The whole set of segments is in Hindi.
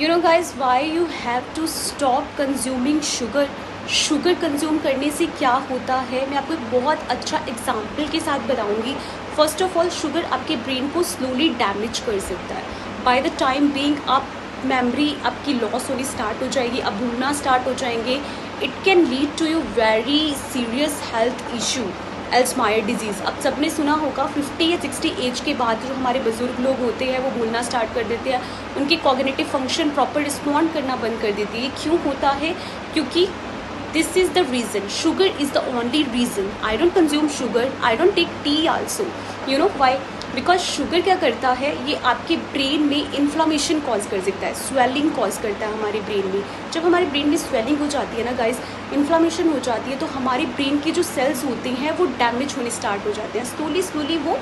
You know guys why you have to stop consuming sugar. Sugar consume करने से क्या होता है मैं आपको एक बहुत अच्छा एग्जाम्पल के साथ बताऊंगी। फर्स्ट ऑफ ऑल शुगर आपके ब्रेन को स्लोली डैमेज कर सकता है। बाय द टाइम बीइंग आप मेमोरी आपकी लॉस होनी स्टार्ट हो जाएगी, आप भूलना स्टार्ट हो जाएंगे। It can lead to you very serious health issue, Alzheimer disease. अब सबने सुना होगा 50 या 60 एज के बाद जो हमारे बुज़ुर्ग लोग होते हैं वो भूलना स्टार्ट कर देते हैं, उनकी कॉग्निटिव फंक्शन प्रॉपर रिस्पॉन्ड करना बंद कर देती है। क्यों होता है? क्योंकि this is the reason, sugar is the only reason. I don't consume sugar, I don't take tea also. You know why? Because sugar क्या करता है, ये आपके ब्रेन में इन्फ्लामेशन कॉज कर सकता है, स्वेलिंग कॉज करता है हमारे ब्रेन में। जब हमारे ब्रेन में स्वेलिंग हो जाती है ना गाइस, इन्फ्लामेशन हो जाती है, तो हमारे ब्रेन के जो सेल्स होते हैं वो डैमेज होने स्टार्ट हो जाते हैं, स्लोली वो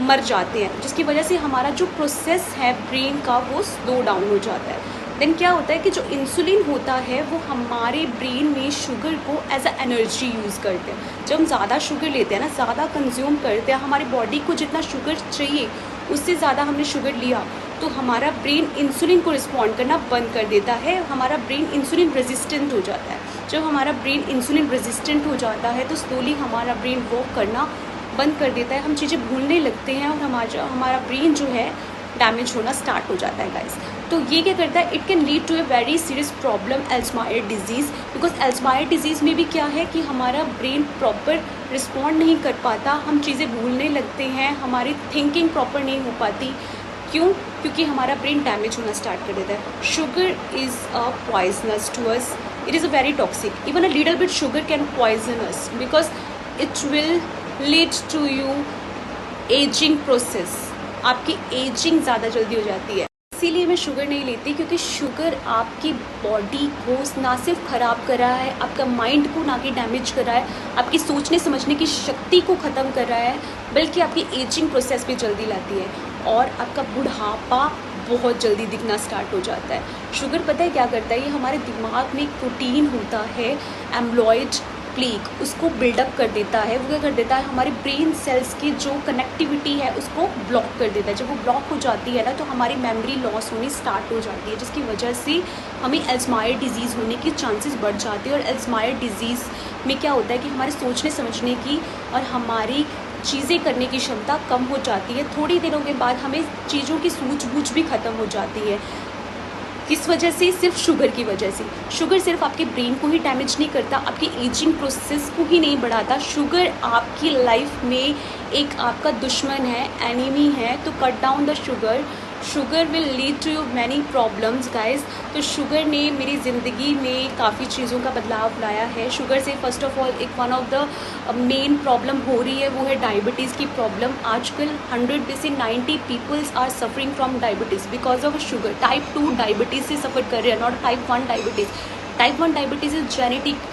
मर जाते हैं, जिसकी वजह से हमारा जो प्रोसेस है ब्रेन का वो स्लो डाउन हो जाता है। देन क्या होता है कि जो इंसुलिन होता है वो हमारे ब्रेन में शुगर को एज अ एनर्जी यूज़ करते हैं। जब हम ज़्यादा शुगर लेते हैं ना, ज़्यादा कंज्यूम करते हैं, हमारी बॉडी को जितना शुगर चाहिए उससे ज़्यादा हमने शुगर लिया तो हमारा ब्रेन इंसुलिन को रिस्पॉन्ड करना बंद कर देता है, हमारा ब्रेन इंसुलिन रेजिस्टेंट हो जाता है। जब हमारा ब्रेन इंसुलिन रेजिस्टेंट हो जाता है तो स्लोली हमारा ब्रेन वर्क करना बंद कर देता है, हम चीज़ें भूलने लगते हैं और हमारा ब्रेन जो है डैमेज होना स्टार्ट हो जाता है गाइस। तो ये क्या करता है, it can lead to a very serious problem, Alzheimer disease. Because Alzheimer disease में भी क्या है कि हमारा ब्रेन प्रॉपर रिस्पॉन्ड नहीं कर पाता, हम चीज़ें भूलने लगते हैं, हमारी थिंकिंग प्रॉपर नहीं हो पाती। क्यों? क्योंकि हमारा ब्रेन डैमेज होना स्टार्ट कर देता है। Sugar is a poisonous to us, it is a very toxic. Even a little bit sugar can poison us because it will lead to you ageing process, आपकी एजिंग ज़्यादा जल्दी हो जाती है। इसीलिए मैं शुगर नहीं लेती, क्योंकि शुगर आपकी बॉडी को ना सिर्फ ख़राब कर रहा है, आपका माइंड को ना कि डैमेज कर रहा है, आपकी सोचने समझने की शक्ति को ख़त्म कर रहा है, बल्कि आपकी एजिंग प्रोसेस भी जल्दी लाती है और आपका बुढ़ापा बहुत जल्दी दिखना स्टार्ट हो जाता है। शुगर पता है क्या करता है, ये हमारे दिमाग में एक प्रोटीन होता है एम्लोइड प्लेक, उसको बिल्डअप कर देता है। वो क्या कर देता है, हमारे ब्रेन सेल्स की जो कनेक्टिविटी है उसको ब्लॉक कर देता है। जब वो ब्लॉक हो जाती है ना तो हमारी मेमोरी लॉस होनी स्टार्ट हो जाती है, जिसकी वजह से हमें अल्जाइमर डिजीज़ होने की चांसेस बढ़ जाती है। और अल्जाइमर डिजीज़ में क्या होता है कि हमारे सोचने समझने की और हमारी चीज़ें करने की क्षमता कम हो जाती है। थोड़ी दिनों के बाद हमें चीज़ों की सूझबूझ भी ख़त्म हो जाती है। किस वजह से? सिर्फ शुगर की वजह से। शुगर सिर्फ आपके ब्रेन को ही डैमेज नहीं करता, आपकी एजिंग प्रोसेस को ही नहीं बढ़ाता। शुगर आपकी लाइफ में एक आपका दुश्मन है, एनिमी है। तो cut down the sugar, sugar will lead to you many problems guys. तो शुगर ने मेरी ज़िंदगी में काफ़ी चीज़ों का बदलाव लाया है। शुगर से फर्स्ट ऑफ ऑल एक one of the main problem हो रही है, वो है डायबिटीज़ की प्रॉब्लम। आजकल 100 में से 90 peoples are suffering from diabetes because of sugar. Type 2 diabetes से सफ़र कर रहे हैं, not type 1 diabetes. Type 1 diabetes is genetic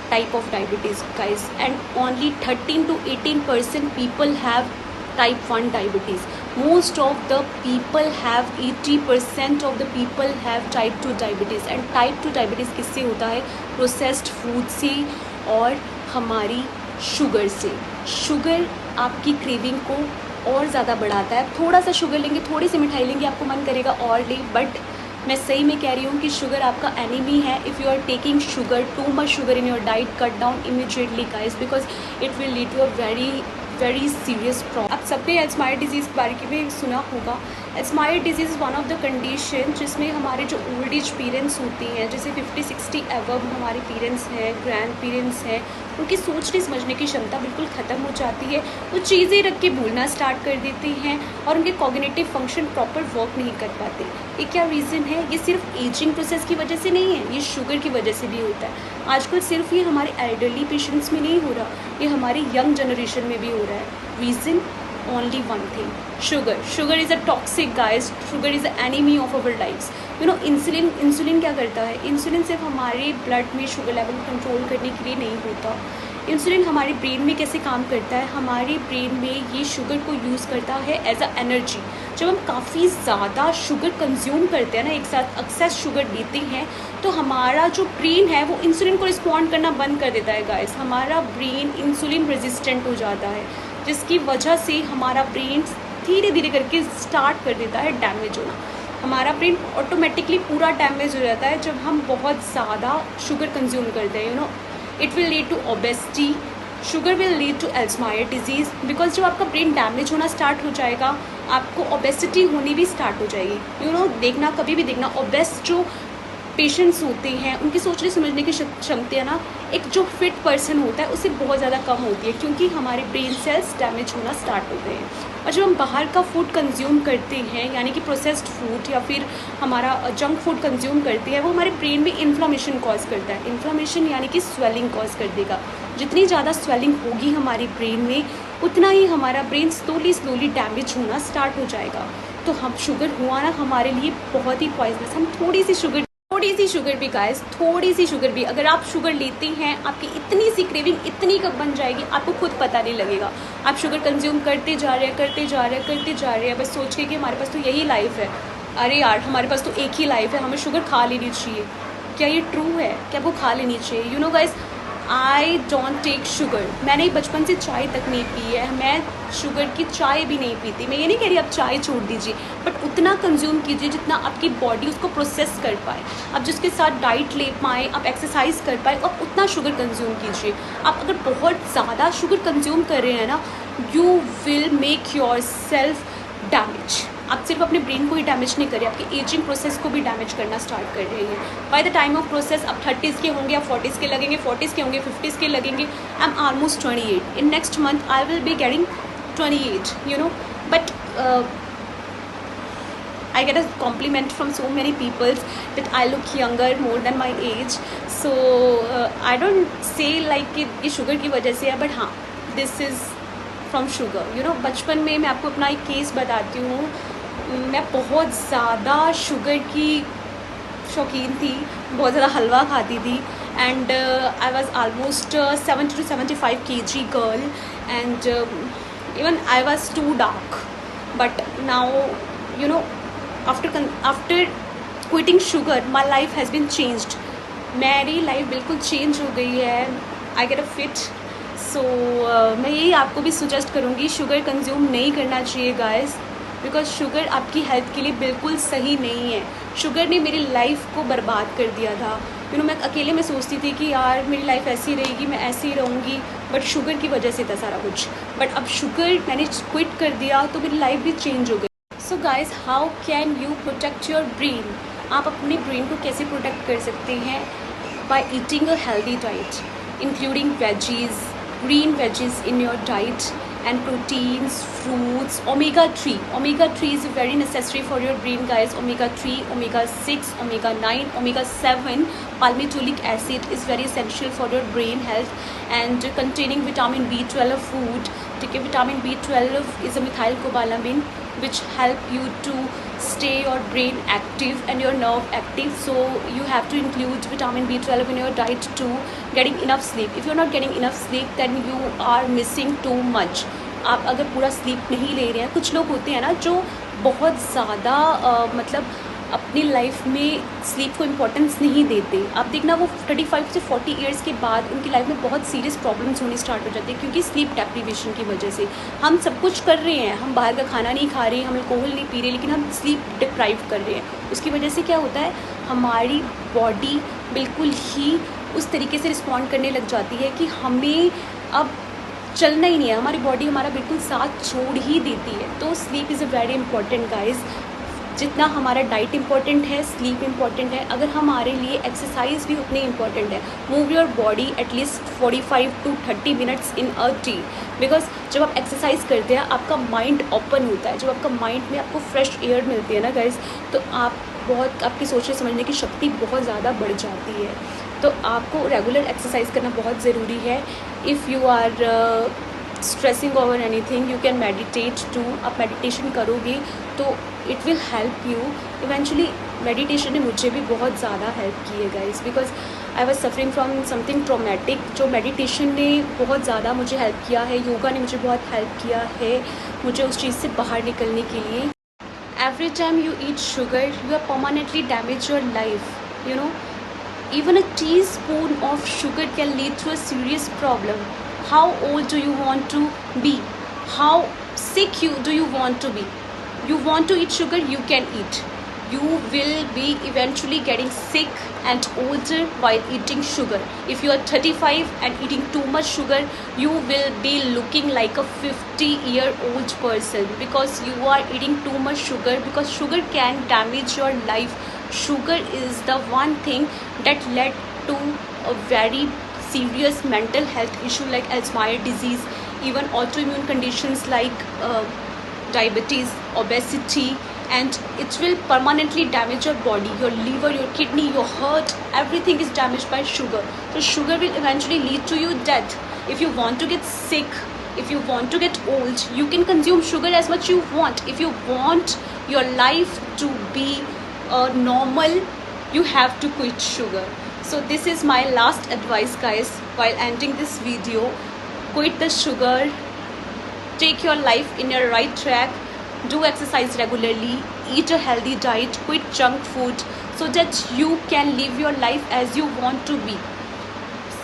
type of diabetes guys, and only 13 to 18% people have type 1 diabetes. Most of the people have 80% of the people have type 2 diabetes. and type 2 diabetes किससे होता है? processed food से और हमारी शुगर से। शुगर आपकी क्रेविंग को और ज़्यादा बढ़ाता है। थोड़ा सा शुगर लेंगे, थोड़ी सी मिठाई लेंगे, आपको मन करेगा और ले। बट मैं सही में कह रही हूँ कि शुगर आपका एनिमी है। If you are taking sugar, too much sugar in your diet, cut down immediately guys, because it will lead to a very serious problem. आप सबने अल्जाइमर डिजीज़ के बारे में सुना होगा। Alzheimer disease is one of the condition जिसमें हमारे जो ओल्ड एज पेरेंट्स होते हैं, जैसे 50-60 एवब हमारे पेरेंट्स हैं, ग्रैंड पेरेंट्स हैं, उनकी सोचने समझने की क्षमता बिल्कुल ख़त्म हो जाती है। वो चीज़ें रख के भूलना स्टार्ट कर देते हैं और उनके कॉग्निटिव फंक्शन प्रॉपर वर्क नहीं कर पाते। ये क्या रीज़न है? ये सिर्फ एजिंग प्रोसेस की वजह से नहीं है, ये शुगर की वजह से भी होता है। आजकल सिर्फ ये हमारे एल्डरली पेशेंट्स में नहीं हो रहा, ये हमारे यंग जनरेशन में भी हो रहा है। Reason only one thing, sugar is a toxic guys, sugar is the enemy of our lives. you know insulin क्या करता है? इंसुलिन सिर्फ हमारे ब्लड में शुगर लेवल कंट्रोल करने के लिए नहीं होता। इंसुलिन हमारे ब्रेन में कैसे काम करता है? हमारे ब्रेन में ये शुगर को यूज़ करता है एज अ एनर्जी। जब हम काफ़ी ज़्यादा शुगर कंज्यूम करते हैं ना, एक साथ एक्सेस शुगर लेते हैं, तो हमारा जो ब्रेन है वो इंसुलिन को रिस्पॉन्ड करना बंद कर देता है गाइस। हमारा ब्रेन इंसुलिन रेजिस्टेंट हो जाता है, जिसकी वजह से हमारा ब्रेन धीरे धीरे करके स्टार्ट कर देता है डैमेज होना। हमारा ब्रेन ऑटोमेटिकली पूरा डैमेज हो जाता है जब हम बहुत ज़्यादा शुगर कंज्यूम करते हैं, it will lead to obesity, sugar will lead to Alzheimer disease, because जब आपका ब्रेन डैमेज होना स्टार्ट हो जाएगा आपको ओबेसिटी होनी भी स्टार्ट हो जाएगी। देखना, कभी भी देखना, ओबेस जो पेशेंट्स होते हैं उनकी सोचने समझने की क्षमता ना एक जो फिट पर्सन होता है उससे बहुत ज़्यादा कम होती है, क्योंकि हमारे ब्रेन सेल्स डैमेज होना स्टार्ट होते हैं। और जब हम बाहर का फूड कंज्यूम करते हैं, यानी कि प्रोसेस्ड फूड या फिर हमारा जंक फूड कंज्यूम करते हैं, वो हमारे ब्रेन में इन्फ्लामेशन कॉज करता है। इन्फ्लामेशन यानी कि स्वेलिंग कॉज कर देगा। जितनी ज़्यादा स्वेलिंग होगी हमारे ब्रेन में उतना ही हमारा ब्रेन स्लोली डैमेज होना स्टार्ट हो जाएगा। तो हम शुगर हुआ ना हमारे लिए बहुत ही पॉइजनस। हम थोड़ी सी शुगर भी गाइस, थोड़ी सी शुगर भी अगर आप शुगर लेते हैं, आपकी इतनी सी क्रेविंग इतनी कब बन जाएगी आपको खुद पता नहीं लगेगा। आप शुगर कंज्यूम करते जा रहे हैं बस सोच के कि हमारे पास तो यही लाइफ है। अरे यार, हमारे पास तो एक ही लाइफ है, हमें शुगर खा लेनी चाहिए। क्या ये ट्रू है? क्या वो खा लेनी चाहिए? Guys, I don't take sugar. मैंने बचपन से चाय तक नहीं पी है, मैं शुगर की चाय भी नहीं पीती। मैं ये नहीं कह रही आप चाय छोड़ दीजिए, बट उतना कंज्यूम कीजिए जितना आपकी बॉडी उसको प्रोसेस कर पाए, आप जिसके साथ डाइट ले पाएँ, आप एक्सरसाइज कर पाए, और उतना शुगर कंज्यूम कीजिए। आप अगर बहुत ज़्यादा शुगर कंज्यूम कर रहे हैं ना, you will make your self damage. आप सिर्फ अपने ब्रेन को ही डैमेज नहीं कर रहे, आपकी एजिंग प्रोसेस को भी डैमेज करना स्टार्ट कर रहे हैं। Bye the time of process आप 30s के होंगे, आप 40s के लगेंगे, 40s के होंगे, 50s के लगेंगे। I am almost 28। In next month I will be getting 28, but I get a compliment from so many people that I look younger more than my age. So I don't say like कि ये शुगर की वजह से है, बट हाँ, this is from sugar. बचपन में मैं आपको अपना एक केस बताती हूँ। मैं बहुत ज़्यादा शुगर की शौकीन थी, बहुत ज़्यादा हलवा खाती थी, and I was almost 70 to 75 kg girl, and even I was too dark, but now after quitting sugar my life has been changed. मेरी लाइफ बिल्कुल चेंज हो गई है। I get a fit. सो मैं यही आपको भी सजेस्ट करूँगी, शुगर कंज्यूम नहीं करना चाहिए गाइस, बिकॉज शुगर आपकी हेल्थ के लिए बिल्कुल सही नहीं है। शुगर ने मेरी लाइफ को बर्बाद कर दिया था। मैं अकेले में सोचती थी कि यार मेरी लाइफ ऐसी रहेगी, मैं ऐसी ही रहूँगी, बट शुगर की वजह से था सारा कुछ। बट अब शुगर मैंने क्विट कर दिया तो मेरी लाइफ भी चेंज हो गई। So guys, how can you protect your brain? आप अपने ब्रेन को कैसे प्रोटेक्ट कर सकते हैं? By eating a healthy diet including veggies, green veggies in your diet, and proteins, fruits, omega 3 is very necessary for your brain guys. Omega 3, omega 6, omega 9, omega 7 palmitoleic acid is very essential for your brain health, and containing vitamin B12 food. ठीक है, vitamin B12 is a methylcobalamin which help you to stay your brain active and your nerve active. So you have to include vitamin B12 in your diet too. Getting enough sleep. If you're not getting enough sleep, then you are missing too much. आप अगर पूरा स्लीप नहीं ले रहे हैं, कुछ लोग होते हैं ना जो बहुत ज़्यादा मतलब अपनी लाइफ में स्लीप को इम्पोर्टेंस नहीं देते। आप देखना वो 35 से 40 ईयर्स के बाद उनकी लाइफ में बहुत सीरियस प्रॉब्लम्स होनी स्टार्ट हो जाती है, क्योंकि स्लीप डेप्रीवेशन की वजह से। हम सब कुछ कर रहे हैं, हम बाहर का खाना नहीं खा रहे हैं, हम अल्कोहल नहीं पी रहे, लेकिन हम स्लीप डिप्राइव कर रहे हैं। उसकी वजह से क्या होता है, हमारी बॉडी बिल्कुल ही उस तरीके से रिस्पॉन्ड करने लग जाती है कि हमें अब चलना ही नहीं है, हमारी बॉडी हमारा बिल्कुल साथ छोड़ ही देती है। तो sleep is a very important guys. जितना हमारा डाइट इंपॉर्टेंट है, स्लीप इंपॉर्टेंट है, अगर हमारे लिए एक्सरसाइज भी उतनी इंपॉर्टेंट है। Move your body at least 45 to 30 minutes in a day, because जब आप एक्सरसाइज करते हैं आपका माइंड ओपन होता है। जब आपका माइंड में आपको फ्रेश एयर मिलती है ना गाइज, तो आपकी सोचने समझने की शक्ति बहुत ज़्यादा बढ़ जाती है। तो आपको रेगुलर एक्सरसाइज करना बहुत ज़रूरी है। If you are stressing over anything, you can meditate too. आप मेडिटेशन करोगे तो it will help you eventually. Meditation ने मुझे भी बहुत ज़्यादा हेल्प की है guys, because I was suffering from something traumatic. जो मेडिटेशन ने बहुत ज़्यादा मुझे हेल्प किया है, योगा ने मुझे बहुत हेल्प किया है मुझे उस चीज़ से बाहर निकलने के लिए। Every time you eat sugar, you are permanently damage your life. Even a teaspoon of sugar can lead to a serious problem. How old do you want to be? How sick do you want to be? You want to eat sugar, you can eat. you will be eventually getting sick and older while eating sugar. If you are 35 and eating too much sugar, you will be looking like a 50-year-old person, because you are eating too much sugar, because sugar can damage your life. Sugar is the one thing that led to a very serious mental health issue like Alzheimer's disease, even autoimmune conditions like diabetes, obesity, and it will permanently damage your body, your liver, your kidney, your heart. Everything is damaged by sugar. So sugar will eventually lead to your death. If you want to get sick, if you want to get old, you can consume sugar as much you want. If you want your life to be normal, you have to quit sugar. So this is my last advice, guys, while ending this video. Quit the sugar, take your life in a right track, do exercise regularly, eat a healthy diet, quit junk food, so that you can live your life as you want to be,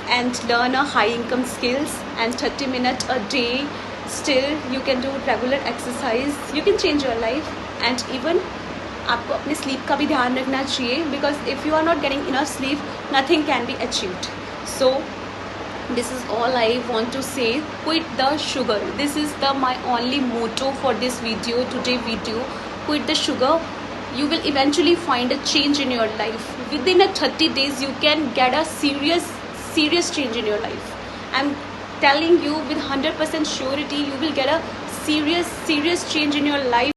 and learn a high income skills, and 30 minutes a day. Still you can do regular exercise, you can change your life. And even आपको अपने स्लीप का भी ध्यान रखना चाहिए, because if you are not getting enough sleep, nothing can be achieved. So this is all I want to say. Quit the sugar. This is my only motto for this video, today video. Quit the sugar. You will eventually find a change in your life. Within a 30 days, you can get a serious change in your life. I'm telling you with 100% surety, you will get a serious change in your life